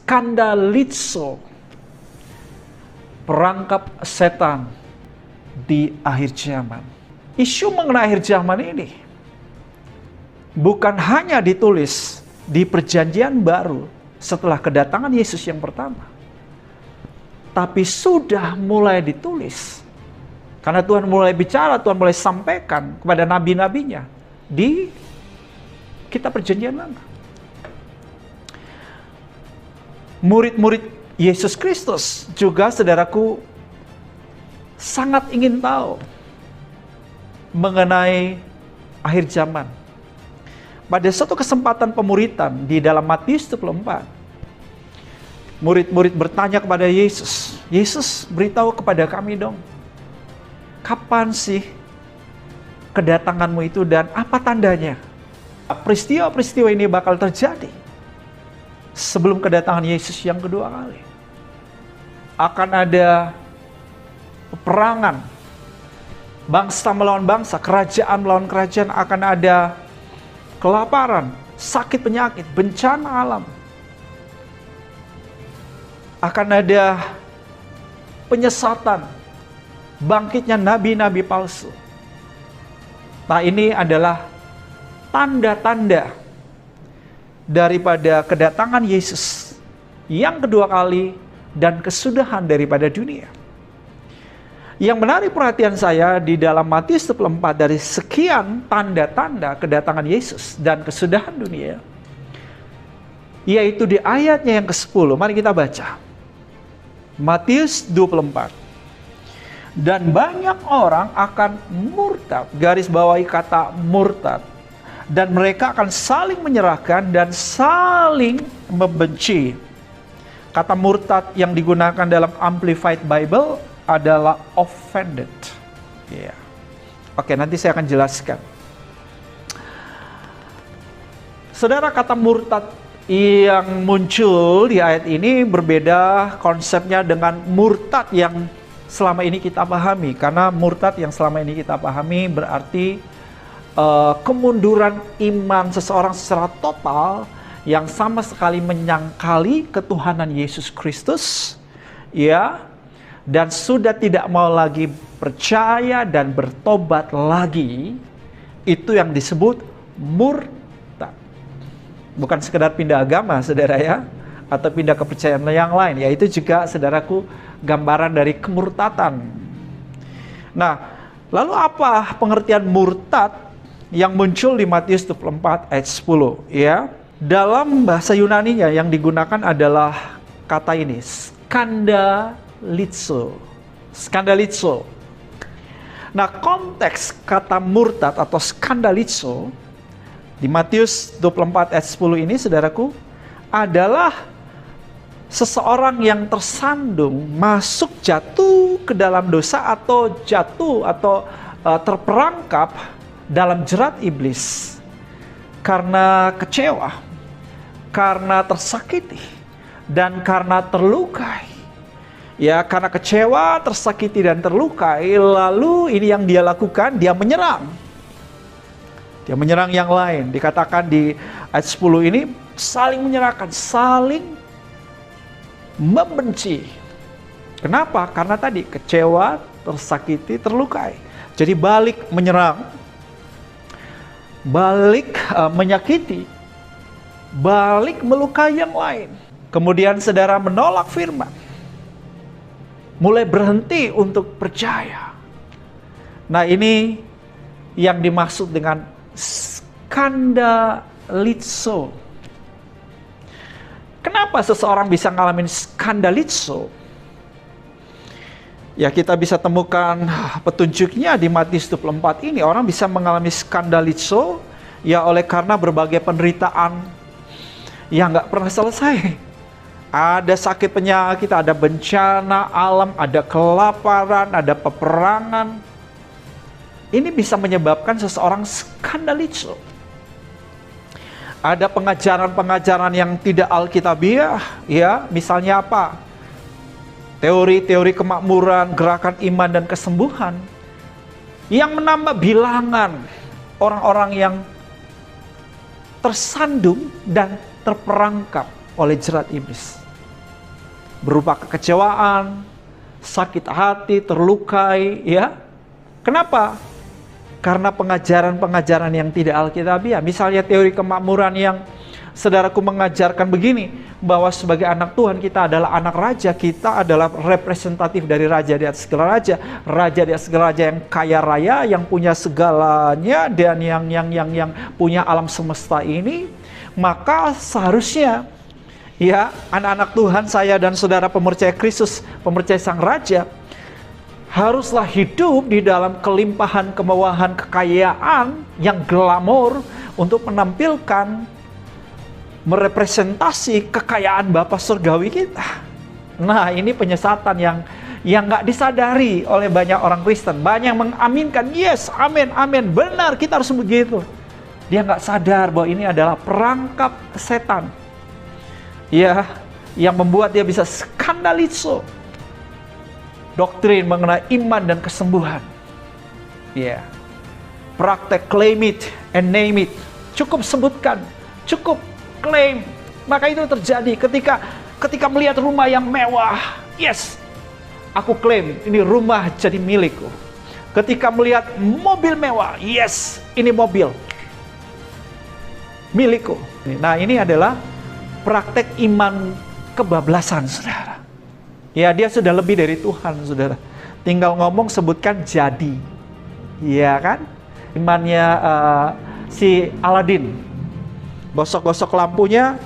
skandalizo, perangkap setan di akhir zaman. Isu mengenai akhir zaman ini bukan hanya ditulis di perjanjian baru setelah kedatangan Yesus yang pertama, tapi sudah mulai ditulis. Karena Tuhan mulai bicara, Tuhan mulai sampaikan kepada nabi-nabinya di kitab perjanjian lama. Murid-murid Yesus Kristus juga, saudaraku, sangat ingin tahu mengenai akhir zaman. Pada suatu kesempatan pemuritan di dalam Matius 24, murid-murid bertanya kepada Yesus, "Yesus, beritahu kepada kami dong, kapan sih kedatanganmu itu dan apa tandanya? Peristiwa-peristiwa ini bakal terjadi sebelum kedatangan Yesus yang kedua kali. Akan ada peperangan, bangsa melawan bangsa, kerajaan melawan kerajaan, akan ada kelaparan, sakit penyakit, bencana alam. Akan ada penyesatan, bangkitnya nabi-nabi palsu." Nah, ini adalah tanda-tanda daripada kedatangan Yesus yang kedua kali dan kesudahan daripada dunia. Yang menarik perhatian saya di dalam Matius 24, dari sekian tanda-tanda kedatangan Yesus dan kesudahan dunia, yaitu di ayatnya yang ke-10. Mari kita baca. Matius 24. "Dan banyak orang akan murtad," garis bawahi kata murtad, "dan mereka akan saling menyerahkan dan saling membenci." Kata murtad yang digunakan dalam Amplified Bible adalah offended. Ya. Oke, nanti saya akan jelaskan. Saudara, kata murtad yang muncul di ayat ini berbeda konsepnya dengan murtad yang selama ini kita pahami. Karena murtad yang selama ini kita pahami berarti kemunduran iman seseorang secara total, yang sama sekali menyangkali ketuhanan Yesus Kristus, ya, dan sudah tidak mau lagi percaya dan bertobat lagi. Itu yang disebut murtad. Bukan sekedar pindah agama, saudara, ya, atau pindah kepercayaan yang lain. Ya, itu juga, saudaraku, gambaran dari kemurtatan. Nah, lalu apa pengertian murtad yang muncul di Matius 24 ayat 10, ya? Dalam bahasa Yunaninya yang digunakan adalah kata ini, skandalizo. Skandalizo. Nah, konteks kata murtad atau skandalizo di Matius 24 ayat 10 ini, saudaraku, adalah seseorang yang tersandung, masuk, jatuh ke dalam dosa, atau jatuh atau terperangkap dalam jerat iblis karena kecewa, karena tersakiti, dan karena terlukai. Ya, karena kecewa, tersakiti, dan terlukai, lalu ini yang dia lakukan, dia menyerang. Dia menyerang yang lain. Dikatakan di ayat 10 ini, saling menyerahkan, saling membenci. Kenapa? Karena tadi kecewa, tersakiti, terlukai. Jadi balik menyerang, balik menyakiti, balik melukai yang lain. Kemudian saudara menolak firman, mulai berhenti untuk percaya. Nah, ini yang dimaksud dengan skandalizo. Kenapa seseorang bisa ngalamin skandalizo? Ya, kita bisa temukan petunjuknya di Matius 24 ini. Orang bisa mengalami skandalizo ya oleh karena berbagai penderitaan yang gak pernah selesai. Ada sakit penyakit, ada bencana alam, ada kelaparan, ada peperangan. Ini bisa menyebabkan seseorang skandalizo. Ada pengajaran-pengajaran yang tidak alkitabiah, ya, misalnya apa? Teori-teori kemakmuran, gerakan iman dan kesembuhan yang menambah bilangan orang-orang yang tersandung dan terperangkap oleh jerat iblis. berupa kekecewaan, sakit hati, terlukai, ya. Kenapa? Karena pengajaran-pengajaran yang tidak alkitabiah. Misalnya teori kemakmuran yang saudaraku mengajarkan begini, bahwa sebagai anak Tuhan kita adalah anak raja, kita adalah representatif dari raja di atas segala raja di atas segala raja yang kaya raya, yang punya segalanya, dan yang punya alam semesta ini. Maka seharusnya, ya, anak-anak Tuhan, saya dan saudara pemercaya Kristus, pemercaya Sang Raja, haruslah hidup di dalam kelimpahan, kemewahan, kekayaan yang glamor untuk menampilkan, merepresentasi kekayaan Bapa Surgawi kita. Nah, ini penyesatan yang nggak disadari oleh banyak orang Kristen. Banyak yang mengaminkan, yes, amin, amin, benar, kita harus begitu. Dia nggak sadar bahwa ini adalah perangkap setan, ya, yang membuat dia bisa skandaliso doktrin mengenai iman dan kesembuhan. Ya, praktek claim it and name it. Cukup sebutkan, cukup klaim. Maka itu terjadi ketika melihat rumah yang mewah. Yes, aku klaim ini rumah jadi milikku. Ketika melihat mobil mewah, yes, ini mobil milikku. Nah, ini adalah praktek iman kebablasan, saudara. Ya, dia sudah lebih dari Tuhan, saudara. Tinggal ngomong, sebutkan, jadi. Ya kan? Imannya si Aladin. Gosok-gosok lampunya,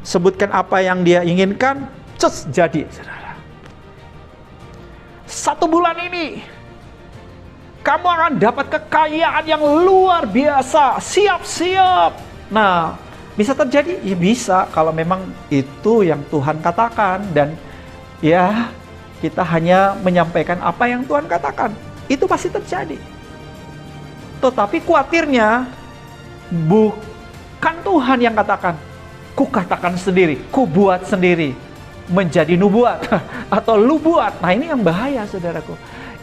sebutkan apa yang dia inginkan, cus, jadi, saudara. 1 bulan ini, kamu akan dapat kekayaan yang luar biasa. Siap-siap. Nah, bisa terjadi? Ya bisa, kalau memang itu yang Tuhan katakan. Dan ya, kita hanya menyampaikan apa yang Tuhan katakan. Itu pasti terjadi. Tetapi khawatirnya, bukan Tuhan yang katakan. Ku katakan sendiri, ku buat sendiri. Menjadi nubuat atau lu buat. Nah, ini yang bahaya, saudaraku.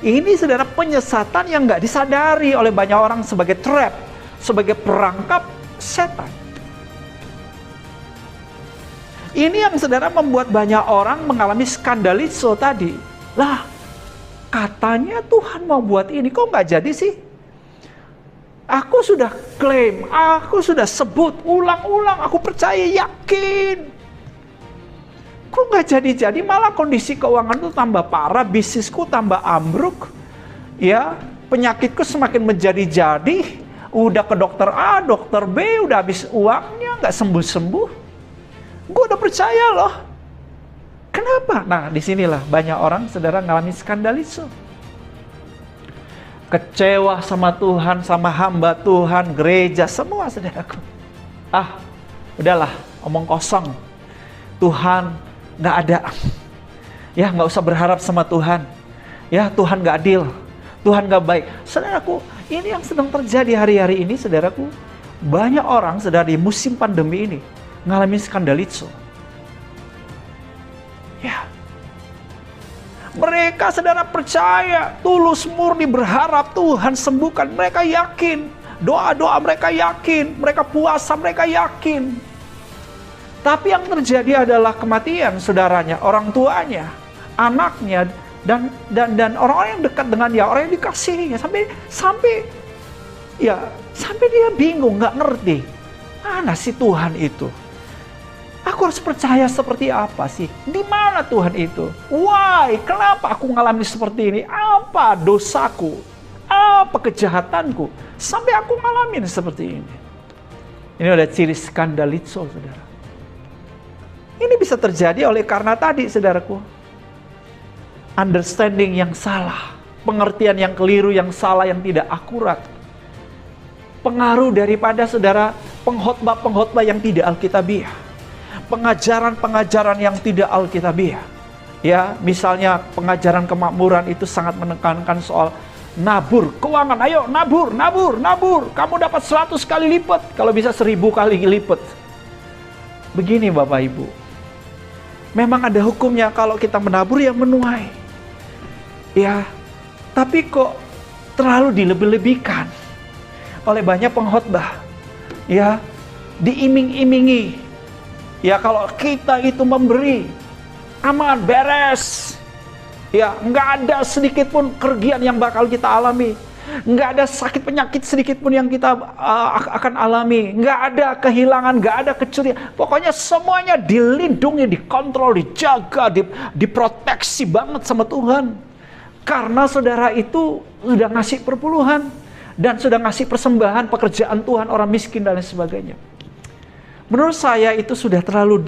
Ini, saudara, penyesatan yang nggak disadari oleh banyak orang sebagai trap, sebagai perangkap setan. Ini yang, saudara, membuat banyak orang mengalami skandaliso tadi. Lah, katanya Tuhan mau buat ini, kok nggak jadi sih? Aku sudah klaim, aku sudah sebut ulang-ulang, aku percaya, yakin. Kok nggak jadi-jadi, malah kondisi keuangan itu tambah parah, bisnisku tambah ambruk, ya, penyakitku semakin menjadi-jadi, udah ke dokter A, dokter B, udah habis uangnya, nggak sembuh-sembuh. Gue udah percaya loh. Kenapa? Nah, disinilah banyak orang, saudara, ngalami skandaliso. Kecewa sama Tuhan, sama hamba Tuhan, gereja, semua, saudaraku. Ah, udahlah, omong kosong. Tuhan nggak ada. Ya, nggak usah berharap sama Tuhan. Ya, Tuhan nggak adil. Tuhan nggak baik. Saudaraku, ini yang sedang terjadi hari-hari ini, saudaraku. Banyak orang, saudara, di musim pandemi ini ngalamin skandaliso. Ya. Mereka, saudara, percaya, tulus murni berharap Tuhan sembuhkan. Mereka yakin, doa-doa mereka yakin, mereka puasa mereka yakin. Tapi yang terjadi adalah kematian saudaranya, orang tuanya, anaknya, dan orang-orang yang dekat dengan dia, orang yang dikasihinya, sampai dia bingung, nggak ngerti mana sih Tuhan itu. Aku harus percaya seperti apa sih? Di mana Tuhan itu? Why? Kenapa aku mengalami seperti ini? Apa dosaku? Apa kejahatanku? Sampai aku ngalamin seperti ini. Ini ada ciri skandaliso, saudara. Ini bisa terjadi oleh karena tadi, saudaraku. Understanding yang salah. Pengertian yang keliru, yang salah, yang tidak akurat. Pengaruh daripada, saudara, pengkhotbah-pengkhotbah yang tidak alkitabiah. Pengajaran-pengajaran yang tidak alkitabiah. Ya, misalnya pengajaran kemakmuran itu sangat menekankan soal nabur, keuangan. Ayo nabur, nabur, nabur. Kamu dapat 100 kali lipat, kalau bisa 1000 kali lipat. Begini Bapak Ibu. Memang ada hukumnya kalau kita menabur yang menuai. Ya, tapi kok terlalu dilebih-lebihkan oleh banyak pengkhotbah. Ya, diiming-imingi. Ya, kalau kita itu memberi, aman, beres. Ya, nggak ada sedikit pun kerugian yang bakal kita alami. Nggak ada sakit penyakit sedikit pun yang kita akan alami. Nggak ada kehilangan, nggak ada kecurian. Pokoknya semuanya dilindungi, dikontrol, dijaga, diproteksi banget sama Tuhan. Karena saudara itu sudah ngasih perpuluhan dan sudah ngasih persembahan pekerjaan Tuhan, orang miskin dan lain sebagainya. Menurut saya itu sudah terlalu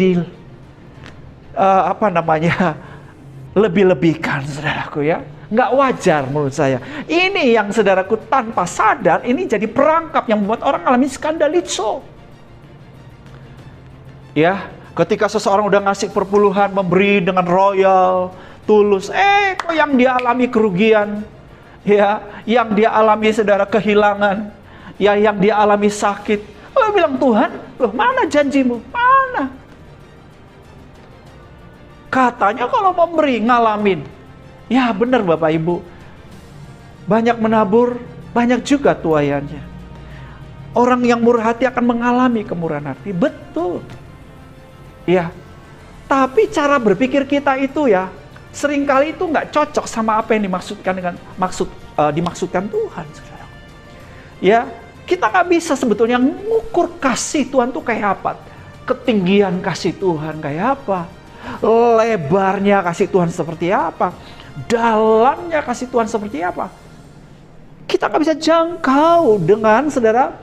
lebih-lebihkan, saudaraku ya. Nggak wajar menurut saya. Ini yang saudaraku tanpa sadar, ini jadi perangkap yang membuat orang alami skandalizo. Ya, ketika seseorang udah ngasih perpuluhan, memberi dengan royal, tulus, kok yang dia alami kerugian, ya, yang dia alami saudara kehilangan, ya, yang dia alami sakit. Oh, bilang Tuhan, loh mana janjimu? Mana? Katanya kalau memberi ngalamin. Ya benar Bapak Ibu. Banyak menabur, banyak juga tuaiannya. Orang yang murah hati akan mengalami kemurahan hati. Betul. Ya. Tapi cara berpikir kita itu ya, seringkali itu nggak cocok sama apa yang dimaksudkan dengan dimaksudkan Tuhan, saudara. Ya, kita nggak bisa sebetulnya mengukur kasih Tuhan tuh kayak apa. Ketinggian kasih Tuhan kayak apa. Lebarnya kasih Tuhan seperti apa. Dalamnya kasih Tuhan seperti apa. Kita nggak bisa jangkau dengan saudara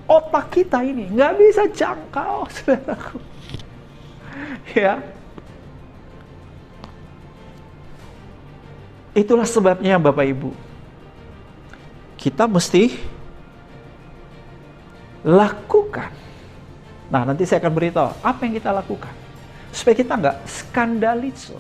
otak kita ini. Nggak bisa jangkau, saudaraku. Ya. Itulah sebabnya Bapak Ibu. Kita mesti lakukan. Nah, nanti saya akan beritahu apa yang kita lakukan supaya kita nggak skandalizo.